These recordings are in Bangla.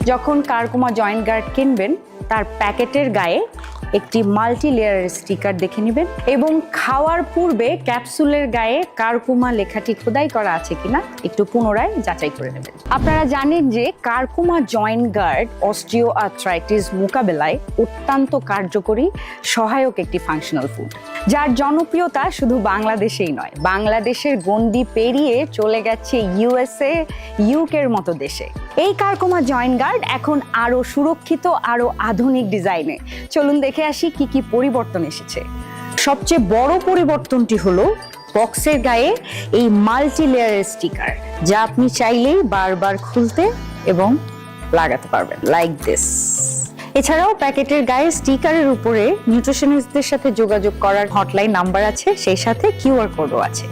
যখন কারকুমা জয়েন্ট গার্ড কিনবেন তার প্যাকেটের গায়ে একটি মাল্টি লেয়ারের স্টিকার দেখে নেবেন এবং খাওয়ার পূর্বে ক্যাপসুলের গায়ে কারকুমা লেখাটি খোদাই করা আছে কিনা একটু পুনরায় যাচাই করে নেবেন। আপনারা জানেন যে curcuma joint guard osteoarthritis মোকাবেলায় অত্যন্ত কার্যকরী সহায়ক একটি ফাংশনাল ফুড, যার জনপ্রিয়তা শুধু বাংলাদেশেই নয়, বাংলাদেশের গণ্ডি পেরিয়ে চলে গেছে ইউএসএ, ইউকের মতো দেশে। এই কারকুমা জয়েন্ট গার্ড এখন আরো সুরক্ষিত, আরো আধুনিক ডিজাইনে। চলুন দেখে আসি কি কি পরিবর্তন এসেছে। সবচেয়ে বড় পরিবর্তনটি হলো বক্সের গায়ে এই মাল্টি লেয়ারের স্টিকার, যা আপনি চাইলেই বারবার খুলতে এবং লাগাতে পারবেন লাইক দিস। এছাড়াও প্যাকেটের গায়ে স্টিকারের উপরে নিউট্রিশনিস্টদের সাথে যোগাযোগ করার হটলাইন নাম্বার আছে, সেই সাথে কিউআর কোডও আছে।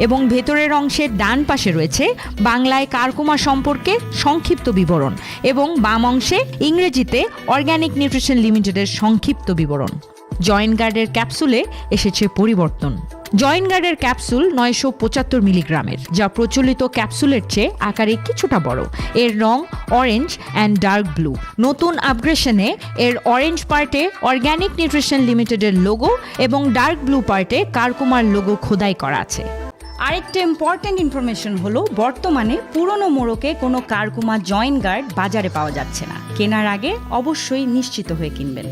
এবং ভেতরের অংশের ডান পাশে রয়েছে বাংলায় কারকুমা সম্পর্কে সংক্ষিপ্ত বিবরণ এবং বাম অংশে ইংরেজিতে অর্গানিক নিউট্রিশন লিমিটেডের সংক্ষিপ্ত বিবরণ। জয়েন্ট গার্ডের ক্যাপসুলে এসেছে পরিবর্তন। জয়েন্ট গার্ডের ক্যাপসুল 975 মিলিগ্রামের, যা প্রচলিত ক্যাপসুলের চেয়ে আকারে কিছুটা বড়। এর রং অরেঞ্জ অ্যান্ড ডার্ক ব্লু। নতুন আপগ্রেশনে এর অরেঞ্জ পার্টে অর্গানিক নিউট্রিশন লিমিটেডের লোগো এবং ডার্ক ব্লু পার্টে কারকুমার লোগো খোদাই করা আছে। আরেকটা ইম্পর্টেন্ট ইনফরমেশন হলো, বর্তমানে পুরনো মোড়কে কোনো কারকুমা জয়েন্ট গার্ড বাজারে পাওয়া যাচ্ছে না। কেনার আগে অবশ্যই নিশ্চিত হয়ে কিনবেন।